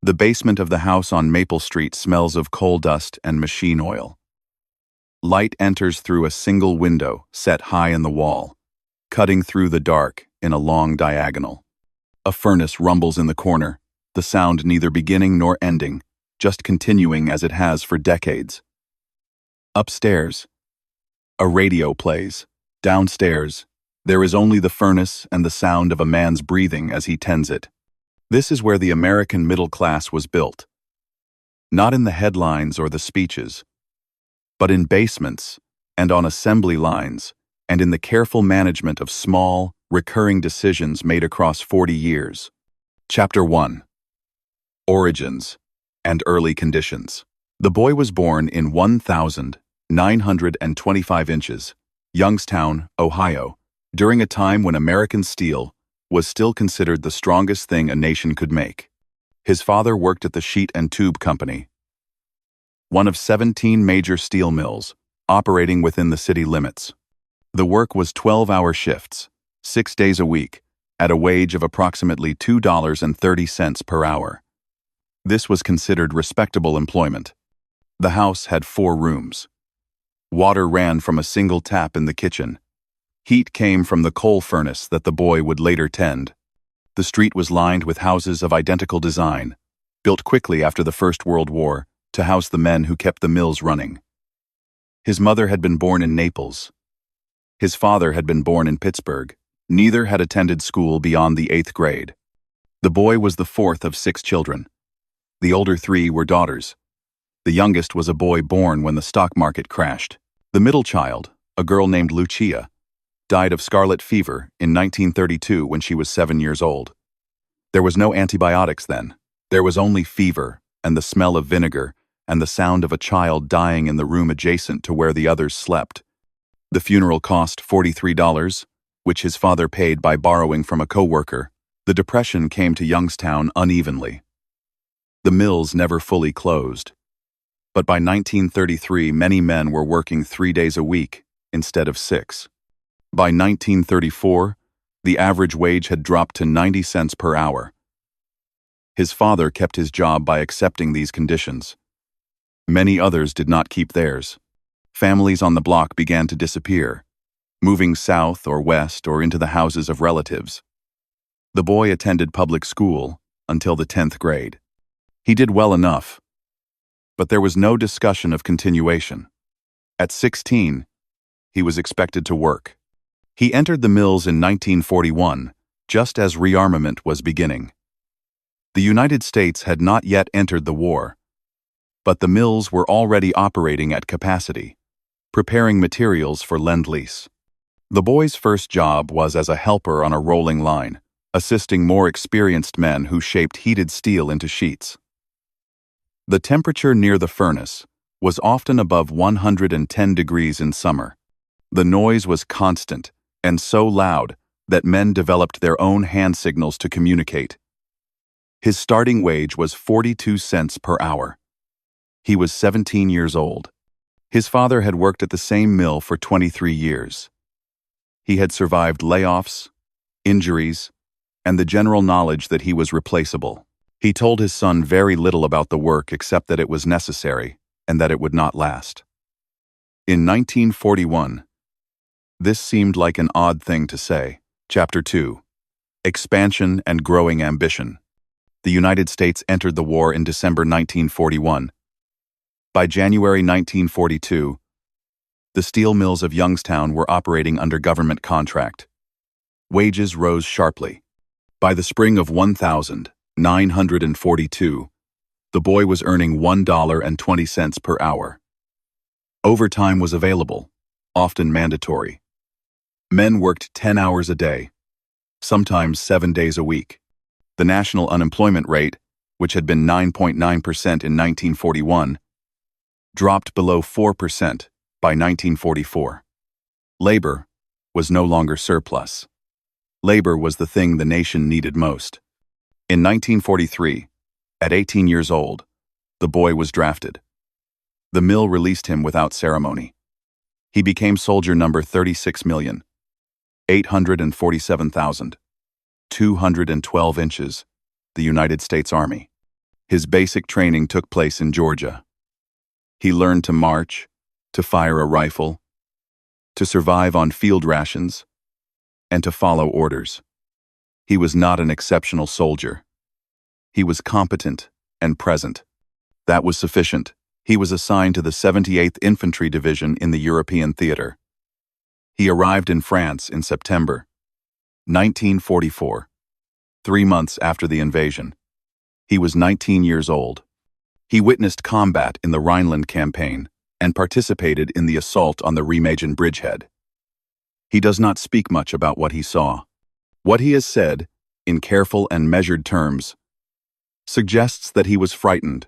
The basement of the house on Maple Street smells of coal dust and machine oil. Light enters through a single window set high in the wall, cutting through the dark in a long diagonal. A furnace rumbles in the corner, the sound neither beginning nor ending, just continuing as it has for decades. Upstairs, a radio plays. Downstairs, there is only the furnace and the sound of a man's breathing as he tends it. This is where the American middle class was built. Not in the headlines or the speeches, but in basements and on assembly lines and in the careful management of small, recurring decisions made across 40 years. Chapter 1. Origins and Early Conditions. The boy was born in 1,925 inches, Youngstown, Ohio, during a time when American steel was still considered the strongest thing a nation could make. His father worked at the Sheet and Tube Company, one of 17 major steel mills operating within the city limits. The work was 12-hour shifts, 6 days a week, at a wage of approximately $2.30 per hour. This was considered respectable employment. The house had 4 rooms. Water ran from a single tap in the kitchen. Heat came from the coal furnace that the boy would later tend. The street was lined with houses of identical design, built quickly after the First World War to house the men who kept the mills running. His mother had been born in Naples. His father had been born in Pittsburgh. Neither had attended school beyond the 8th grade. The boy was the 4th of 6 children. The older 3 were daughters. The youngest was a boy born when the stock market crashed. The middle child, a girl named Lucia, died of scarlet fever in 1932 when she was 7 years old. There was no antibiotics then. There was only fever and the smell of vinegar and the sound of a child dying in the room adjacent to where the others slept. The funeral cost $43, which his father paid by borrowing from a co-worker. The Depression came to Youngstown unevenly. The mills never fully closed. But by 1933, many men were working 3 days a week instead of 6. By 1934, the average wage had dropped to 90 cents per hour. His father kept his job by accepting these conditions. Many others did not keep theirs. Families on the block began to disappear, moving south or west or into the houses of relatives. The boy attended public school until the 10th grade. He did well enough, but there was no discussion of continuation. At 16, he was expected to work. He entered the mills in 1941, just as rearmament was beginning. The United States had not yet entered the war, but the mills were already operating at capacity, preparing materials for Lend-Lease. The boy's first job was as a helper on a rolling line, assisting more experienced men who shaped heated steel into sheets. The temperature near the furnace was often above 110 degrees in summer. The noise was constant and so loud that men developed their own hand signals to communicate. His starting wage was 42 cents per hour. He was 17 years old. His father had worked at the same mill for 23 years. He had survived layoffs, injuries, and the general knowledge that he was replaceable. He told his son very little about the work except that it was necessary and that it would not last. In 1941, this seemed like an odd thing to say. Chapter 2. Expansion and Growing Ambition. The United States entered the war in December 1941. By January 1942, the steel mills of Youngstown were operating under government contract. Wages rose sharply. By the spring of 1942, the boy was earning $1.20 per hour. Overtime was available, often mandatory. Men worked 10 hours a day, sometimes 7 days a week. The national unemployment rate, which had been 9.9% in 1941, dropped below 4% by 1944. Labor was no longer surplus. Labor was the thing the nation needed most. In 1943, at 18 years old, the boy was drafted. The mill released him without ceremony. He became soldier number 36,847,212 inches, the United States Army. His basic training took place in Georgia. He learned to march, to fire a rifle, to survive on field rations, and to follow orders. He was not an exceptional soldier. He was competent and present. That was sufficient. He was assigned to the 78th Infantry Division in the European theater. He arrived in France in September 1944, 3 months after the invasion. He was 19 years old. He witnessed combat in the Rhineland campaign and participated in the assault on the Remagen bridgehead. He does not speak much about what he saw. What he has said, in careful and measured terms, suggests that he was frightened,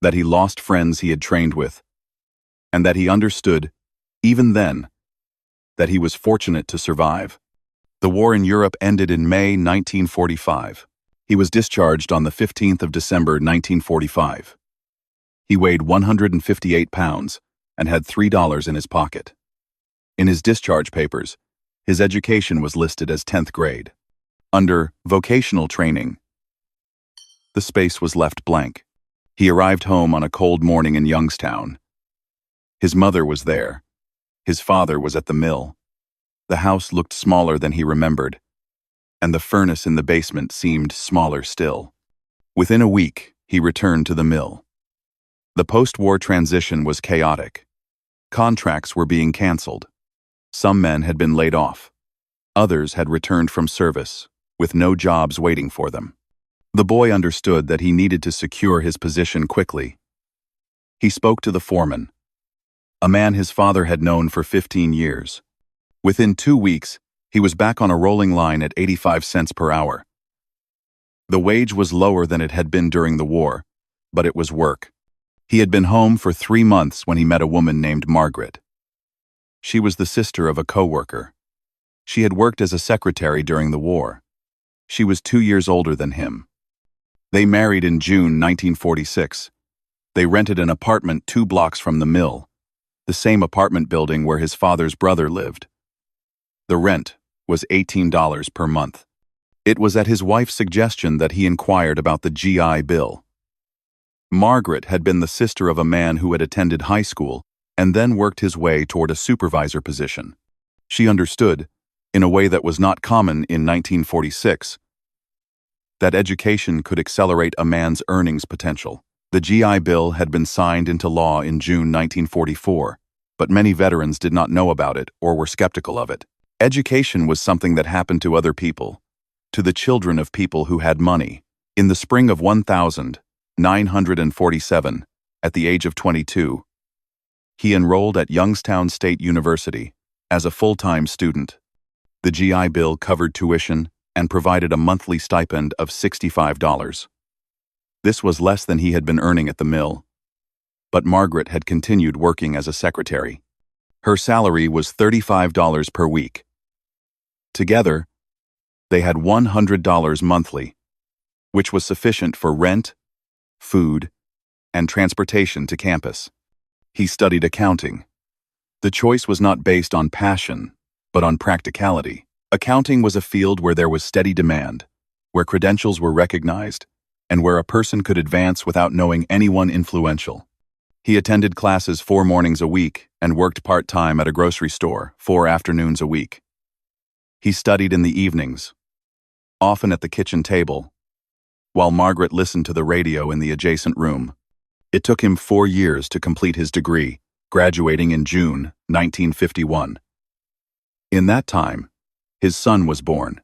that he lost friends he had trained with, and that he understood, even then, that he was fortunate to survive. The war in Europe ended in May 1945. He was discharged on the 15th of December 1945. He weighed 158 pounds and had $3 in his pocket. In his discharge papers, his education was listed as 10th grade. Under vocational training, the space was left blank. He arrived home on a cold morning in Youngstown. His mother was there. His father was at the mill. The house looked smaller than he remembered, and the furnace in the basement seemed smaller still. Within a week, he returned to the mill. The post-war transition was chaotic. Contracts were being canceled. Some men had been laid off. Others had returned from service, with no jobs waiting for them. The boy understood that he needed to secure his position quickly. He spoke to the foreman, a man his father had known for 15 years. Within 2 weeks, he was back on a rolling line at 85 cents per hour. The wage was lower than it had been during the war, but it was work. He had been home for 3 months when he met a woman named Margaret. She was the sister of a co-worker. She had worked as a secretary during the war. She was 2 years older than him. They married in June 1946. They rented an apartment 2 blocks from the mill, the same apartment building where his father's brother lived. The rent was $18 per month. It was at his wife's suggestion that he inquired about the GI Bill. Margaret had been the sister of a man who had attended high school and then worked his way toward a supervisor position. She understood, in a way that was not common in 1946, that education could accelerate a man's earnings potential. The GI Bill had been signed into law in June 1944, but many veterans did not know about it or were skeptical of it. Education was something that happened to other people, to the children of people who had money. In the spring of 1947, at the age of 22, he enrolled at Youngstown State University as a full-time student. The GI Bill covered tuition and provided a monthly stipend of $65. This was less than he had been earning at the mill, but Margaret had continued working as a secretary. Her salary was $35 per week. Together, they had $100 monthly, which was sufficient for rent, food, and transportation to campus. He studied accounting. The choice was not based on passion, but on practicality. Accounting was a field where there was steady demand, where credentials were recognized, and where a person could advance without knowing anyone influential. He attended classes 4 mornings a week and worked part-time at a grocery store 4 afternoons a week. He studied in the evenings, often at the kitchen table, while Margaret listened to the radio in the adjacent room. It took him 4 years to complete his degree, graduating in June 1951. In that time, his son was born.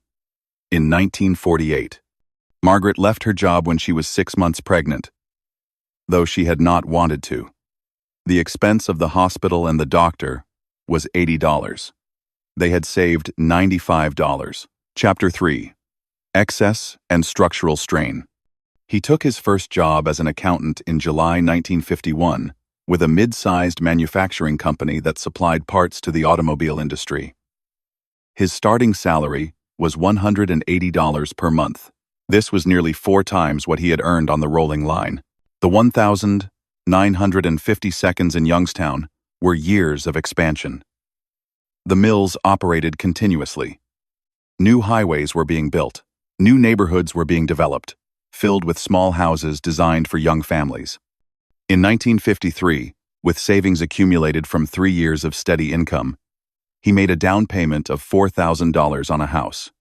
In 1948, Margaret left her job when she was 6 months pregnant, though she had not wanted to. The expense of the hospital and the doctor was $80. They had saved $95. Chapter 3. Excess and Structural Strain. He took his first job as an accountant in July 1951 with a mid-sized manufacturing company that supplied parts to the automobile industry. His starting salary was $180 per month. This was nearly 4 times what he had earned on the rolling line. The 1,950 seconds in Youngstown were years of expansion. The mills operated continuously. New highways were being built. New neighborhoods were being developed. filled with small houses designed for young families. In 1953, with savings accumulated from 3 years of steady income, he made a down payment of $4,000 on a house.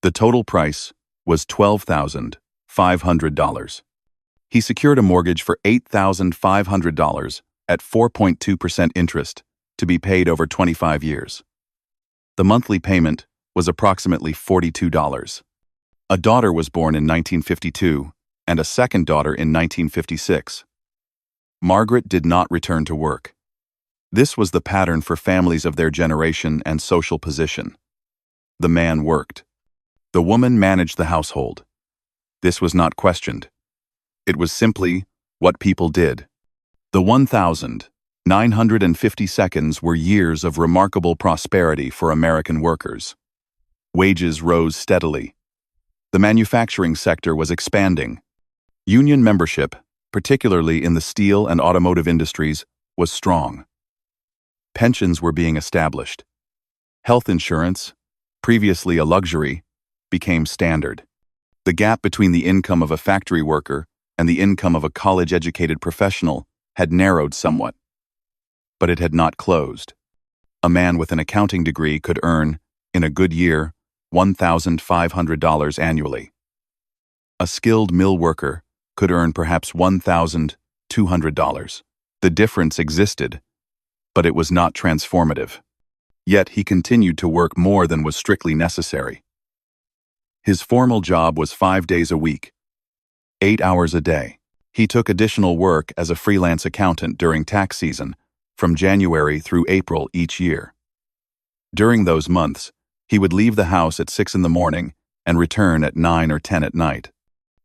The total price was $12,500. He secured a mortgage for $8,500 at 4.2% interest to be paid over 25 years. The monthly payment was approximately $42. A daughter was born in 1952 and a second daughter in 1956. Margaret did not return to work. This was the pattern for families of their generation and social position. The man worked. The woman managed the household. This was not questioned. It was simply what people did. The 1,950 seconds were years of remarkable prosperity for American workers. Wages rose steadily. The manufacturing sector was expanding. Union membership, particularly in the steel and automotive industries, was strong. Pensions were being established. Health insurance, previously a luxury, became standard. The gap between the income of a factory worker and the income of a college-educated professional had narrowed somewhat. But it had not closed. A man with an accounting degree could earn, in a good year, $1,500 annually. A skilled mill worker could earn perhaps $1,200. The difference existed, but it was not transformative. Yet he continued to work more than was strictly necessary. His formal job was 5 days a week, 8 hours a day. He took additional work as a freelance accountant during tax season, from January through April each year. During those months, he would leave the house at 6 in the morning and return at 9 or 10 at night.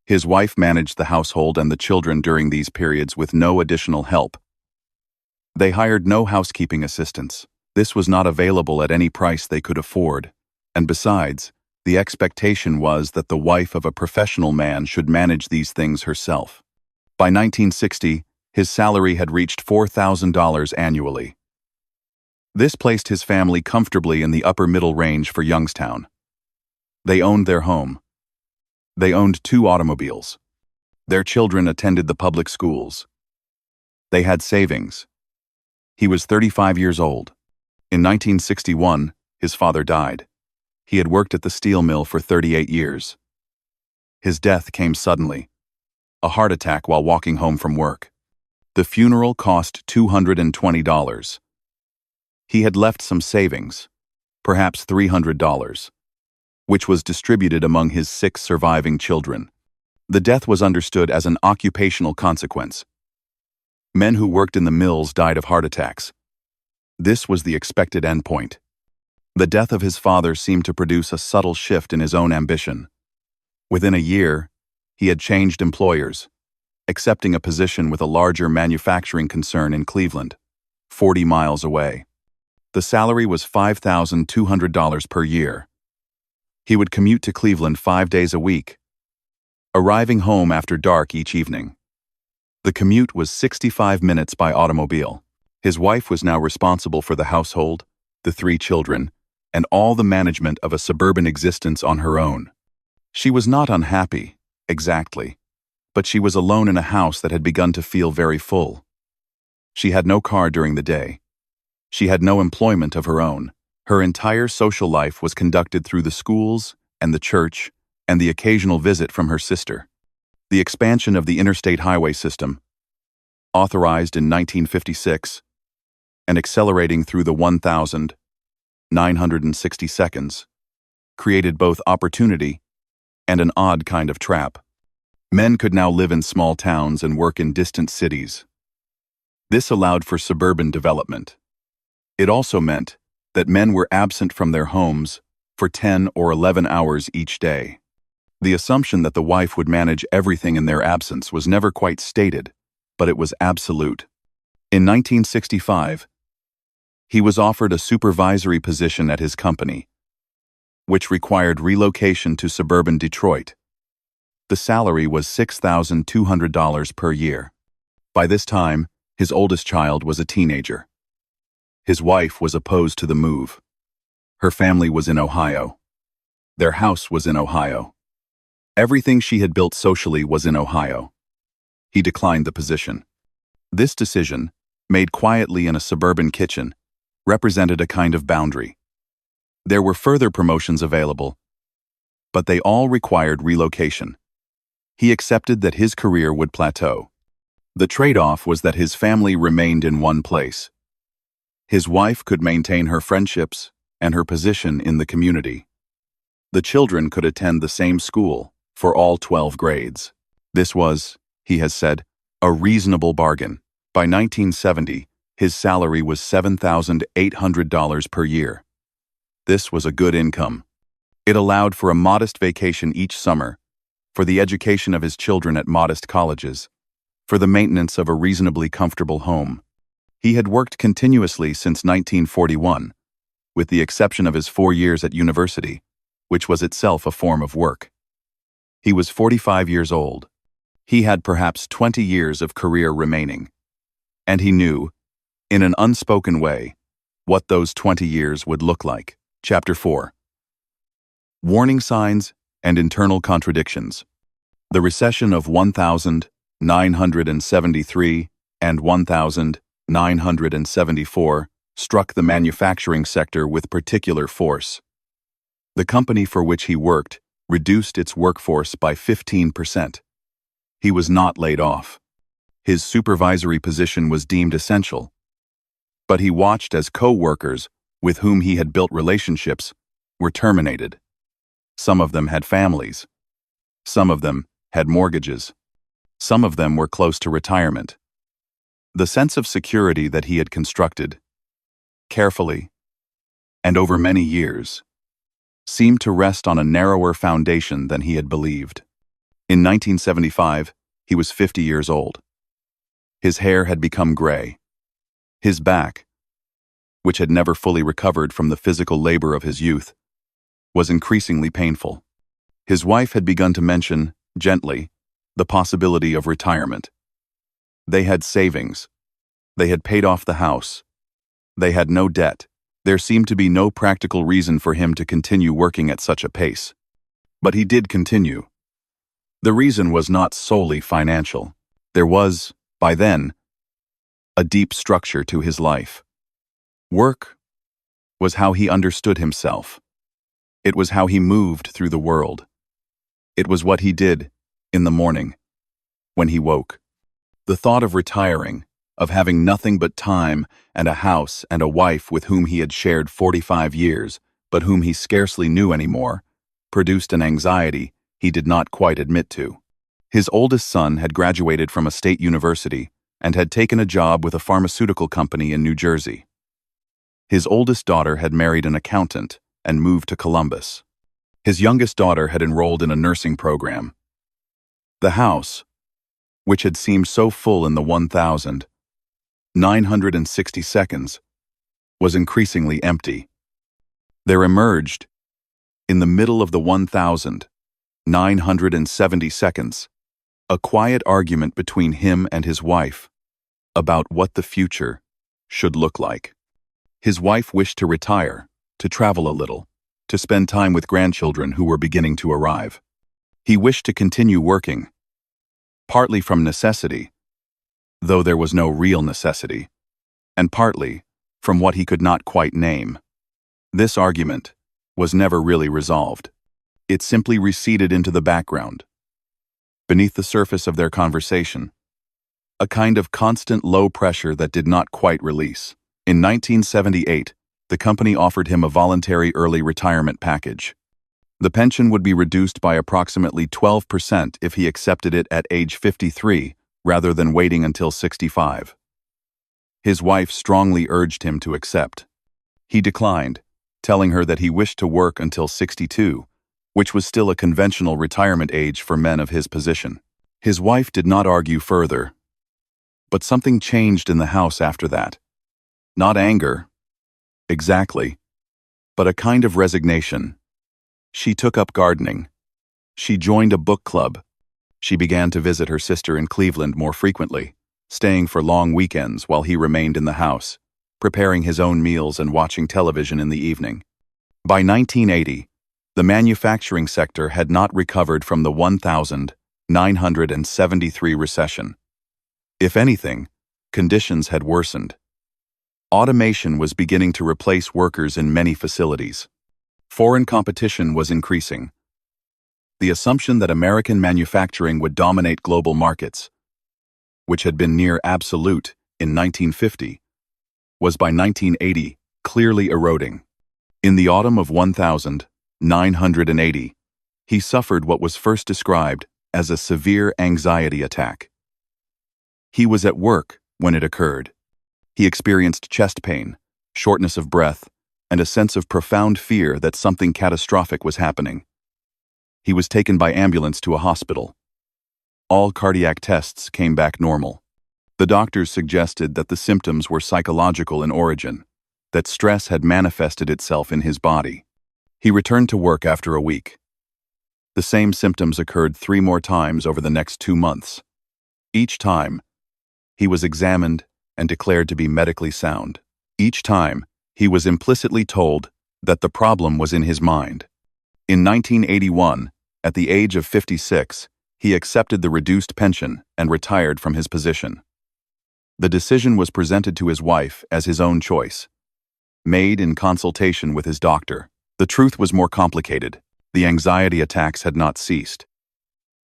His wife managed the household and the children during these periods with no additional help. They hired no housekeeping assistants. This was not available at any price they could afford, and besides, the expectation was that the wife of a professional man should manage these things herself. By 1960, his salary had reached $4,000 annually. This placed his family comfortably in the upper middle range for Youngstown. They owned their home. They owned 2 automobiles. Their children attended the public schools. They had savings. He was 35 years old. In 1961, his father died. He had worked at the steel mill for 38 years. His death came suddenly, a heart attack while walking home from work. The funeral cost $220. He had left some savings, perhaps $300, which was distributed among his 6 surviving children. The death was understood as an occupational consequence. Men who worked in the mills died of heart attacks. This was the expected endpoint. The death of his father seemed to produce a subtle shift in his own ambition. Within a year, he had changed employers, accepting a position with a larger manufacturing concern in Cleveland, 40 miles away. The salary was $5,200 per year. He would commute to Cleveland 5 days a week, arriving home after dark each evening. The commute was 65 minutes by automobile. His wife was now responsible for the household, the 3 children, and all the management of a suburban existence on her own. She was not unhappy, exactly, but she was alone in a house that had begun to feel very full. She had no car during the day. She had no employment of her own. Her entire social life was conducted through the schools and the church and the occasional visit from her sister. The expansion of the interstate highway system, authorized in 1956, and accelerating through the 1,960 seconds, created both opportunity and an odd kind of trap. Men could now live in small towns and work in distant cities. This allowed for suburban development. It also meant that men were absent from their homes for 10 or 11 hours each day. The assumption that the wife would manage everything in their absence was never quite stated, but it was absolute. In 1965, he was offered a supervisory position at his company, which required relocation to suburban Detroit. The salary was $6,200 per year. By this time, his oldest child was a teenager. His wife was opposed to the move. Her family was in Ohio. Their house was in Ohio. Everything she had built socially was in Ohio. He declined the position. This decision, made quietly in a suburban kitchen, represented a kind of boundary. There were further promotions available, but they all required relocation. He accepted that his career would plateau. The trade-off was that his family remained in one place. His wife could maintain her friendships and her position in the community. The children could attend the same school for all 12 grades. This was, he has said, a reasonable bargain. By 1970, his salary was $7,800 per year. This was a good income. It allowed for a modest vacation each summer, for the education of his children at modest colleges, for the maintenance of a reasonably comfortable home. He had worked continuously since 1941, with the exception of his 4 years at university, which was itself a form of work. He was 45 years old. He had perhaps 20 years of career remaining. And he knew, in an unspoken way, what those 20 years would look like. Chapter 4. Warning Signs and Internal Contradictions. The recession of 1973 and 1974 struck the manufacturing sector with particular force. The company for which he worked reduced its workforce by 15%. He was not laid off. His supervisory position was deemed essential. But he watched as co-workers, with whom he had built relationships, were terminated. Some of them had families. Some of them had mortgages. Some of them were close to retirement. The sense of security that he had constructed, carefully, and over many years, seemed to rest on a narrower foundation than he had believed. In 1975, he was 50 years old. His hair had become gray. His back, which had never fully recovered from the physical labor of his youth, was increasingly painful. His wife had begun to mention, gently, the possibility of retirement. They had savings. They had paid off the house. They had no debt. There seemed to be no practical reason for him to continue working at such a pace. But he did continue. The reason was not solely financial. There was, by then, a deep structure to his life. Work was how he understood himself. It was how he moved through the world. It was what he did in the morning, when he woke. The thought of retiring, of having nothing but time and a house and a wife with whom he had shared 45 years, but whom he scarcely knew anymore, produced an anxiety he did not quite admit to. His oldest son had graduated from a state university and had taken a job with a pharmaceutical company in New Jersey. His oldest daughter had married an accountant and moved to Columbus. His youngest daughter had enrolled in a nursing program. The house, which had seemed so full in the 1,960 seconds, was increasingly empty. There emerged, in the middle of the 1,970 seconds, a quiet argument between him and his wife about what the future should look like. His wife wished to retire, to travel a little, to spend time with grandchildren who were beginning to arrive. He wished to continue working, partly from necessity, though there was no real necessity, and partly from what he could not quite name. This argument was never really resolved. It simply receded into the background. Beneath the surface of their conversation, a kind of constant low pressure that did not quite release. In 1978, the company offered him a voluntary early retirement package. The pension would be reduced by approximately 12% if he accepted it at age 53 rather than waiting until 65. His wife strongly urged him to accept. He declined, telling her that he wished to work until 62, which was still a conventional retirement age for men of his position. His wife did not argue further. But something changed in the house after that. Not anger, exactly, but a kind of resignation. She took up gardening. She joined a book club. She began to visit her sister in Cleveland more frequently, staying for long weekends while he remained in the house, preparing his own meals and watching television in the evening. By 1980, The manufacturing sector had not recovered from the 1973 recession. If anything, conditions had worsened. Automation was beginning to replace workers in many facilities. Foreign competition was increasing. The assumption that American manufacturing would dominate global markets, which had been near absolute in 1950, was by 1980 clearly eroding. In the autumn of 1980, he suffered what was first described as a severe anxiety attack. He was at work when it occurred. He experienced chest pain, shortness of breath, and a sense of profound fear that something catastrophic was happening. He was taken by ambulance to a hospital. All cardiac tests came back normal. The doctors suggested that the symptoms were psychological in origin, that stress had manifested itself in his body. He returned to work after a week. The same symptoms occurred 3 more times over the next 2 months. Each time, he was examined and declared to be medically sound. Each time, he was implicitly told that the problem was in his mind. In 1981, at the age of 56, he accepted the reduced pension and retired from his position. The decision was presented to his wife as his own choice, made in consultation with his doctor. The truth was more complicated. The anxiety attacks had not ceased.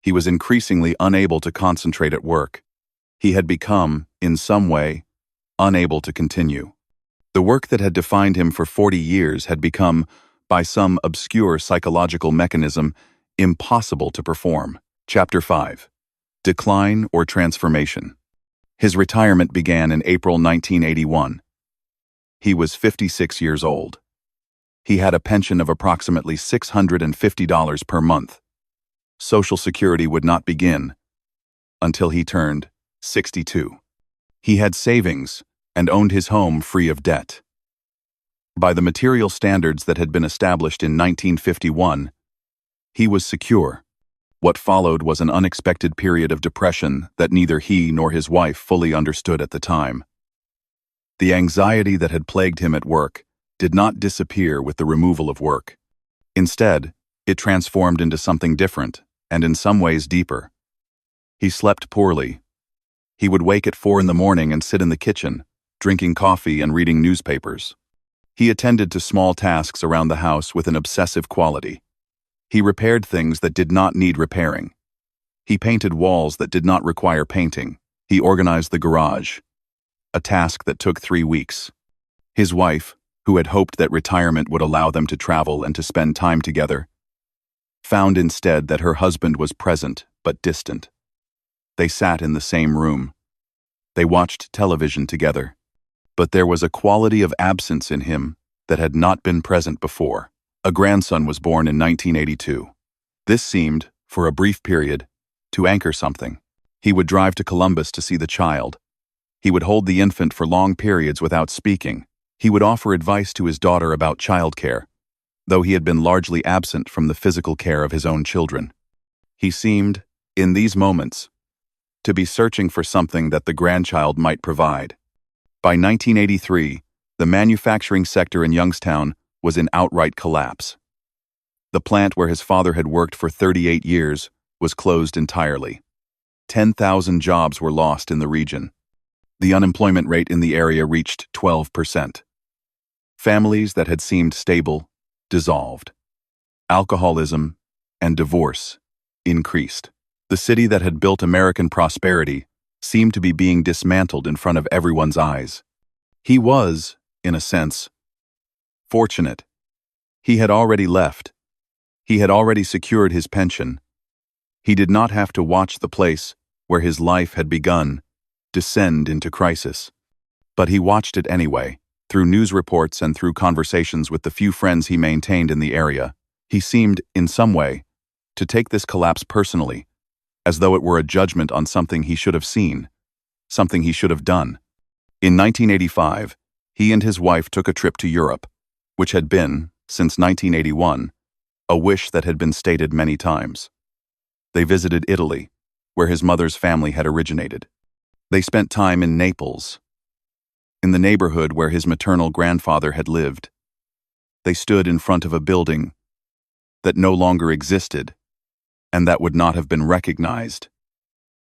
He was increasingly unable to concentrate at work. He had become, in some way, unable to continue. The work that had defined him for 40 years had become, by some obscure psychological mechanism, impossible to perform. Chapter 5. Decline or Transformation. His retirement began in April 1981. He was 56 years old. He had a pension of approximately $650 per month. Social Security would not begin until he turned 62. He had savings and owned his home free of debt. By the material standards that had been established in 1951, he was secure. What followed was an unexpected period of depression that neither he nor his wife fully understood at the time. The anxiety that had plagued him at work did not disappear with the removal of work. Instead, it transformed into something different, and in some ways deeper. He slept poorly. He would wake at 4 in the morning and sit in the kitchen, drinking coffee and reading newspapers. He attended to small tasks around the house with an obsessive quality. He repaired things that did not need repairing. He painted walls that did not require painting. He organized the garage, a task that took 3 weeks. His wife, who had hoped that retirement would allow them to travel and to spend time together, found instead that her husband was present but distant. They sat in the same room. They watched television together. But there was a quality of absence in him that had not been present before. A grandson was born in 1982. This seemed, for a brief period, to anchor something. He would drive to Columbus to see the child. He would hold the infant for long periods without speaking. He would offer advice to his daughter about childcare, though he had been largely absent from the physical care of his own children. He seemed, in these moments, to be searching for something that the grandchild might provide. By 1983, the manufacturing sector in Youngstown was in outright collapse. The plant where his father had worked for 38 years was closed entirely. 10,000 jobs were lost in the region. The unemployment rate in the area reached 12%. Families that had seemed stable dissolved. Alcoholism and divorce increased. The city that had built American prosperity seemed to be being dismantled in front of everyone's eyes. He was, in a sense, fortunate. He had already left. He had already secured his pension. He did not have to watch the place where his life had begun descend into crisis. But he watched it anyway, through news reports and through conversations with the few friends he maintained in the area. He seemed, in some way, to take this collapse personally, as though it were a judgment on something he should have seen, something he should have done. In 1985, he and his wife took a trip to Europe, which had been, since 1981, a wish that had been stated many times. They visited Italy, where his mother's family had originated. They spent time in Naples, in the neighborhood where his maternal grandfather had lived. They stood in front of a building that no longer existed, and that would not have been recognized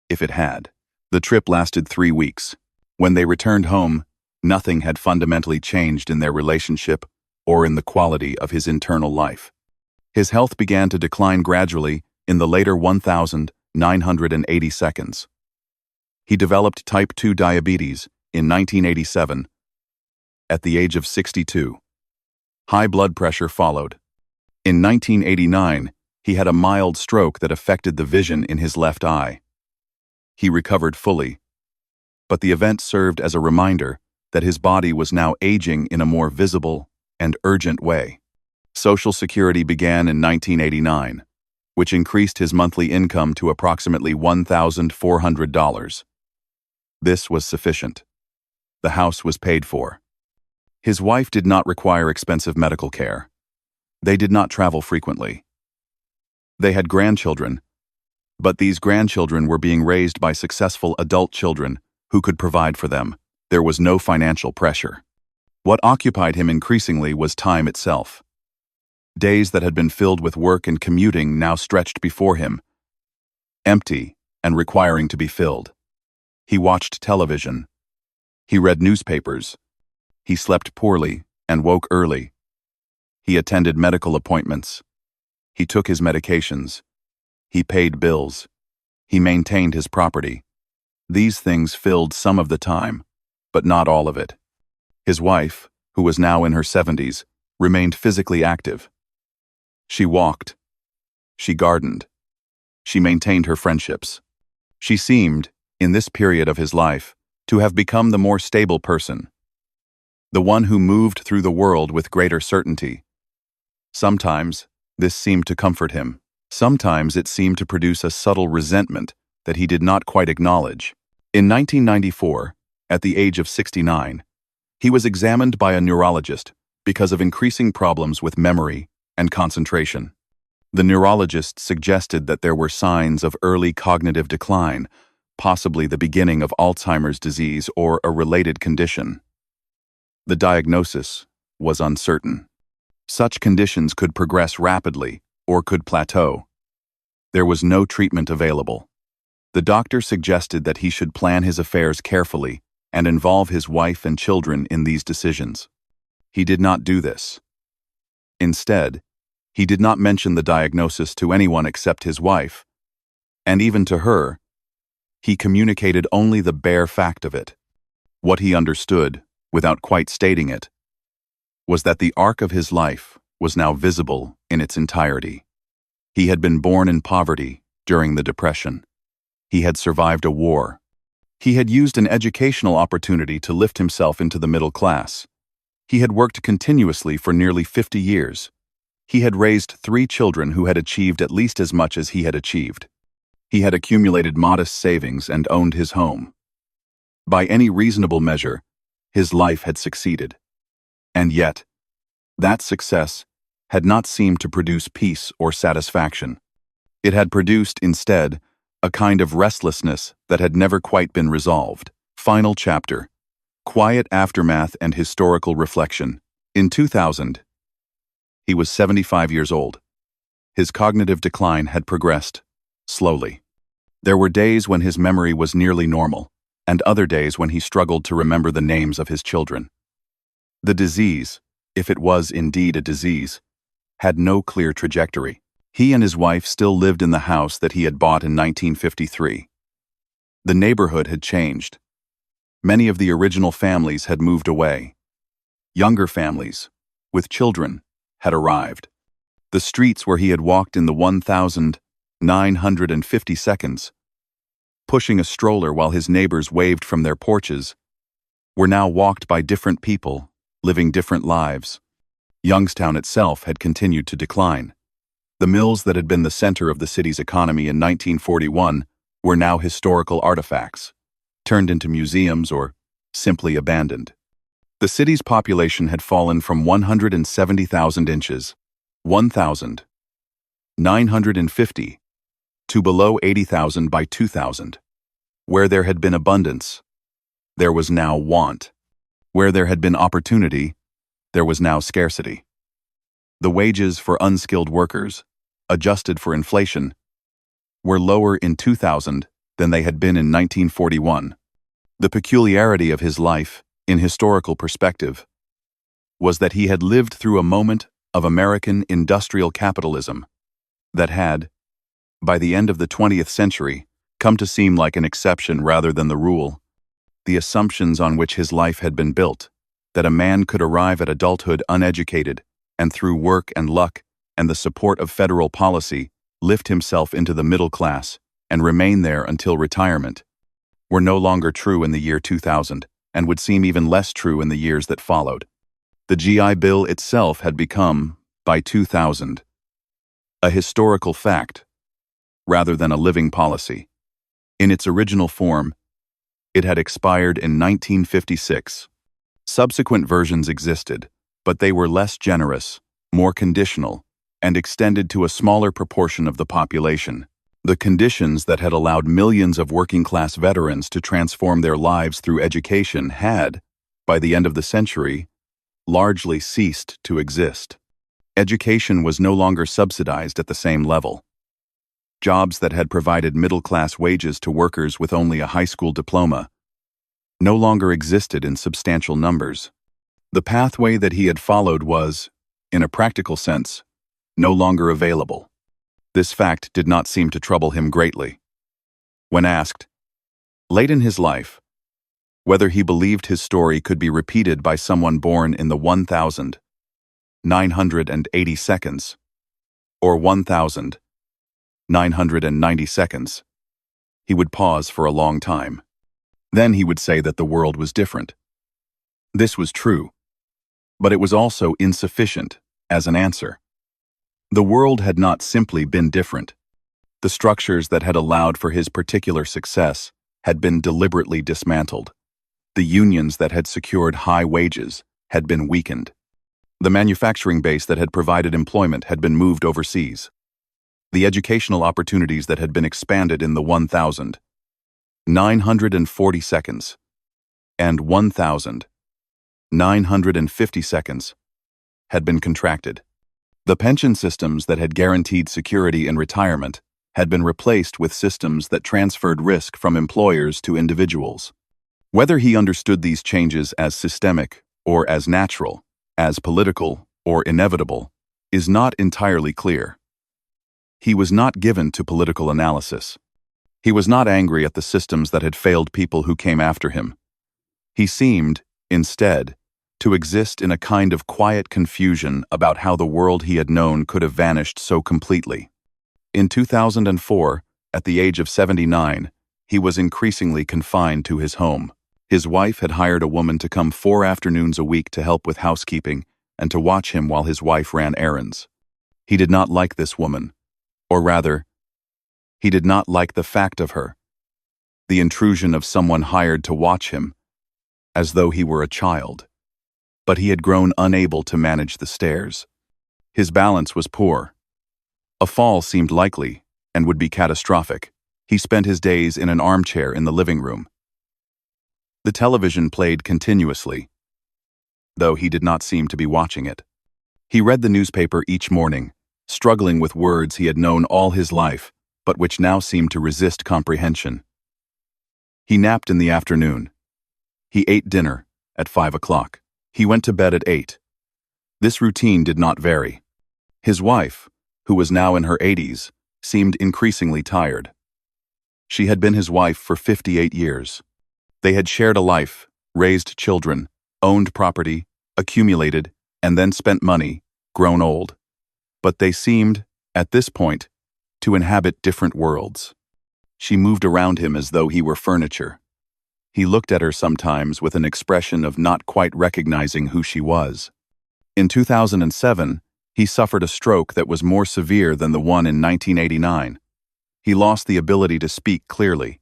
if it had. The trip lasted 3 weeks. When they returned home, nothing had fundamentally changed in their relationship or in the quality of his internal life. His health began to decline gradually in the later 1980 seconds. He developed type 2 diabetes in 1987 at the age of 62. High blood pressure followed. In 1989, he had a mild stroke that affected the vision in his left eye. He recovered fully, but the event served as a reminder that his body was now aging in a more visible and urgent way. Social Security began in 1989, which increased his monthly income to approximately $1,400. This was sufficient. The house was paid for. His wife did not require expensive medical care. They did not travel frequently. They had grandchildren, but these grandchildren were being raised by successful adult children who could provide for them. There was no financial pressure. What occupied him increasingly was time itself. Days that had been filled with work and commuting now stretched before him, empty and requiring to be filled. He watched television. He read newspapers. He slept poorly and woke early. He attended medical appointments. He took his medications. He paid bills. He maintained his property. These things filled some of the time, but not all of it. His wife, who was now in her 70s, remained physically active. She walked. She gardened. She maintained her friendships. She seemed, in this period of his life, to have become the more stable person, the one who moved through the world with greater certainty. Sometimes, this seemed to comfort him. Sometimes it seemed to produce a subtle resentment that he did not quite acknowledge. In 1994, at the age of 69, he was examined by a neurologist because of increasing problems with memory and concentration. The neurologist suggested that there were signs of early cognitive decline, possibly the beginning of Alzheimer's disease or a related condition. The diagnosis was uncertain. Such conditions could progress rapidly or could plateau. There was no treatment available. The doctor suggested that he should plan his affairs carefully and involve his wife and children in these decisions. He did not do this. Instead, he did not mention the diagnosis to anyone except his wife, and even to her, he communicated only the bare fact of it. What he understood, without quite stating it, was that the arc of his life was now visible in its entirety. He had been born in poverty during the Depression. He had survived a war. He had used an educational opportunity to lift himself into the middle class. He had worked continuously for nearly 50 years. He had raised 3 children who had achieved at least as much as he had achieved. He had accumulated modest savings and owned his home. By any reasonable measure, his life had succeeded. And yet, that success had not seemed to produce peace or satisfaction. It had produced, instead, a kind of restlessness that had never quite been resolved. Final chapter. Quiet aftermath and historical reflection. In 2000, he was 75 years old. His cognitive decline had progressed, slowly. There were days when his memory was nearly normal, and other days when he struggled to remember the names of his children. The disease, if it was indeed a disease, had no clear trajectory. He and his wife still lived in the house that he had bought in 1953. The neighborhood had changed. Many of the original families had moved away. Younger families, with children, had arrived. The streets where he had walked in the 1950 seconds, pushing a stroller while his neighbors waved from their porches, were now walked by different people, living different lives. Youngstown itself had continued to decline. The mills that had been the center of the city's economy in 1941 were now historical artifacts, turned into museums or simply abandoned. The city's population had fallen from 170,000 inches, 1,950, to below 80,000 by 2000. Where there had been abundance, there was now want. Where there had been opportunity, there was now scarcity. The wages for unskilled workers, adjusted for inflation, were lower in 2000 than they had been in 1941. The peculiarity of his life, in historical perspective, was that he had lived through a moment of American industrial capitalism that had, by the end of the 20th century, come to seem like an exception rather than the rule. The assumptions on which his life had been built, that a man could arrive at adulthood uneducated and through work and luck and the support of federal policy lift himself into the middle class and remain there until retirement, were no longer true in the year 2000 and would seem even less true in the years that followed. The GI Bill itself had become, by 2000, a historical fact rather than a living policy. In its original form, it had expired in 1956. Subsequent versions existed, but they were less generous, more conditional, and extended to a smaller proportion of the population. The conditions that had allowed millions of working-class veterans to transform their lives through education had, by the end of the century, largely ceased to exist. Education was no longer subsidized at the same level. Jobs that had provided middle-class wages to workers with only a high school diploma no longer existed in substantial numbers. The pathway that he had followed was, in a practical sense, no longer available. This fact did not seem to trouble him greatly. When asked, late in his life, whether he believed his story could be repeated by someone born in the 1,980 seconds, or 1,990 seconds, he would pause for a long time. Then he would say that the world was different. This was true, but it was also insufficient as an answer. The world had not simply been different. The structures that had allowed for his particular success had been deliberately dismantled. The unions that had secured high wages had been weakened. The manufacturing base that had provided employment had been moved overseas. The educational opportunities that had been expanded in the 1,940 seconds and 1,950 seconds had been contracted. The pension systems that had guaranteed security in retirement had been replaced with systems that transferred risk from employers to individuals. Whether he understood these changes as systemic or as natural, as political or inevitable, is not entirely clear. He was not given to political analysis. He was not angry at the systems that had failed people who came after him. He seemed, instead, to exist in a kind of quiet confusion about how the world he had known could have vanished so completely. In 2004, at the age of 79, he was increasingly confined to his home. His wife had hired a woman to come 4 afternoons a week to help with housekeeping and to watch him while his wife ran errands. He did not like this woman, or rather, he did not like the fact of her, the intrusion of someone hired to watch him, as though he were a child. But he had grown unable to manage the stairs. His balance was poor. A fall seemed likely and would be catastrophic. He spent his days in an armchair in the living room. The television played continuously, though he did not seem to be watching it. He read the newspaper each morning, struggling with words he had known all his life, but which now seemed to resist comprehension. He napped in the afternoon. He ate dinner at 5 o'clock. He went to bed at 8. This routine did not vary. His wife, who was now in her 80s, seemed increasingly tired. She had been his wife for 58 years. They had shared a life, raised children, owned property, accumulated, and then spent money, grown old. But they seemed, at this point, to inhabit different worlds. She moved around him as though he were furniture. He looked at her sometimes with an expression of not quite recognizing who she was. In 2007, he suffered a stroke that was more severe than the one in 1989. He lost the ability to speak clearly.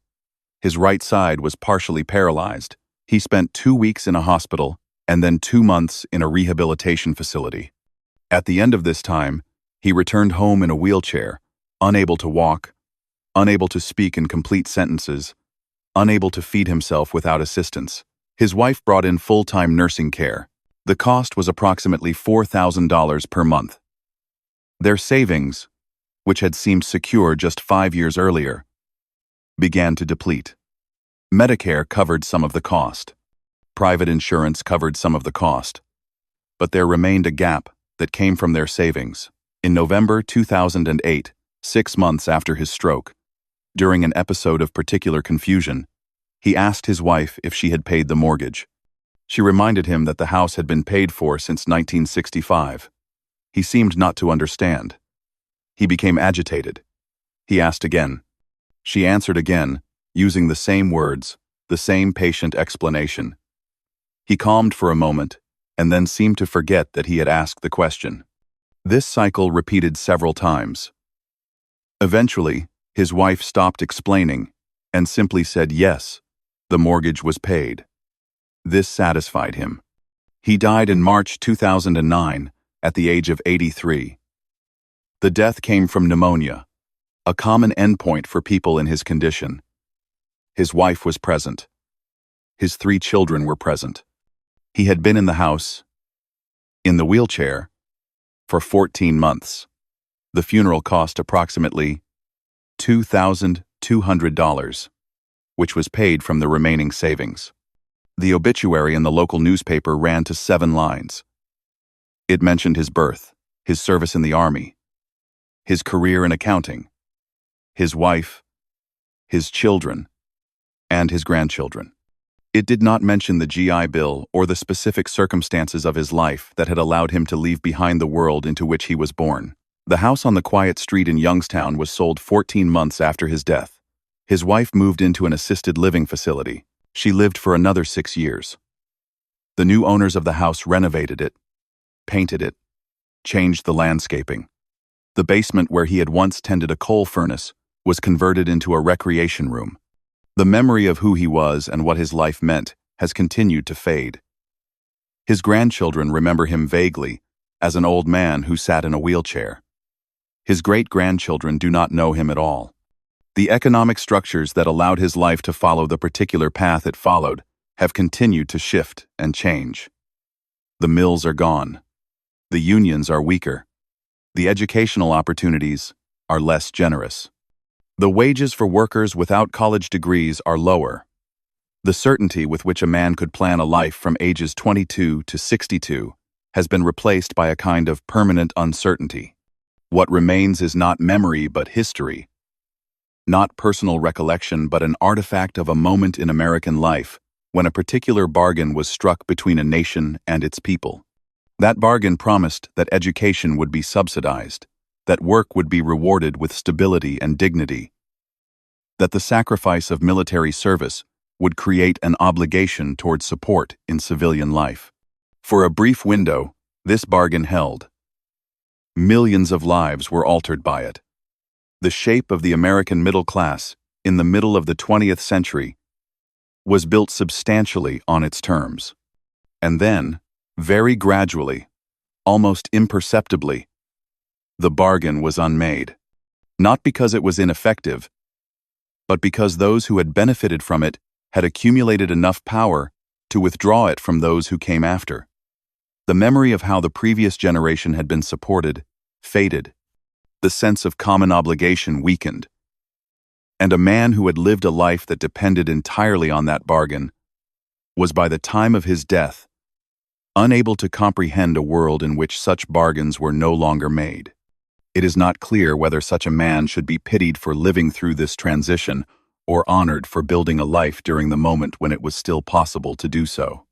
His right side was partially paralyzed. He spent 2 weeks in a hospital and then 2 months in a rehabilitation facility. At the end of this time, he returned home in a wheelchair, unable to walk, unable to speak in complete sentences, unable to feed himself without assistance. His wife brought in full-time nursing care. The cost was approximately $4,000 per month. Their savings, which had seemed secure just 5 years earlier, began to deplete. Medicare covered some of the cost. Private insurance covered some of the cost. But there remained a gap that came from their savings. In November 2008, 6 months after his stroke, during an episode of particular confusion, he asked his wife if she had paid the mortgage. She reminded him that the house had been paid for since 1965. He seemed not to understand. He became agitated. He asked again. She answered again, using the same words, the same patient explanation. He calmed for a moment, and then seemed to forget that he had asked the question. This cycle repeated several times. Eventually, his wife stopped explaining and simply said yes, the mortgage was paid. This satisfied him. He died in March 2009 at the age of 83. The death came from pneumonia, a common endpoint for people in his condition. His wife was present. His 3 children were present. He had been in the house, in the wheelchair, for 14 months. The funeral cost approximately $2,200, which was paid from the remaining savings. The obituary in the local newspaper ran to 7 lines. It mentioned his birth, his service in the Army, his career in accounting, his wife, his children, and his grandchildren. It did not mention the GI Bill or the specific circumstances of his life that had allowed him to leave behind the world into which he was born. The house on the quiet street in Youngstown was sold 14 months after his death. His wife moved into an assisted living facility. She lived for another 6 years. The new owners of the house renovated it, painted it, changed the landscaping. The basement where he had once tended a coal furnace was converted into a recreation room. The memory of who he was and what his life meant has continued to fade. His grandchildren remember him vaguely as an old man who sat in a wheelchair. His great-grandchildren do not know him at all. The economic structures that allowed his life to follow the particular path it followed have continued to shift and change. The mills are gone. The unions are weaker. The educational opportunities are less generous. The wages for workers without college degrees are lower. The certainty with which a man could plan a life from ages 22 to 62 has been replaced by a kind of permanent uncertainty. What remains is not memory but history, not personal recollection but an artifact of a moment in American life when a particular bargain was struck between a nation and its people. That bargain promised that education would be subsidized, that work would be rewarded with stability and dignity, that the sacrifice of military service would create an obligation toward support in civilian life. For a brief window, this bargain held. Millions of lives were altered by it. The shape of the American middle class, in the middle of the 20th century, was built substantially on its terms. And then, very gradually, almost imperceptibly, the bargain was unmade. Not because it was ineffective, but because those who had benefited from it had accumulated enough power to withdraw it from those who came after. The memory of how the previous generation had been supported faded. The sense of common obligation weakened. And a man who had lived a life that depended entirely on that bargain was by the time of his death unable to comprehend a world in which such bargains were no longer made. It is not clear whether such a man should be pitied for living through this transition or honored for building a life during the moment when it was still possible to do so.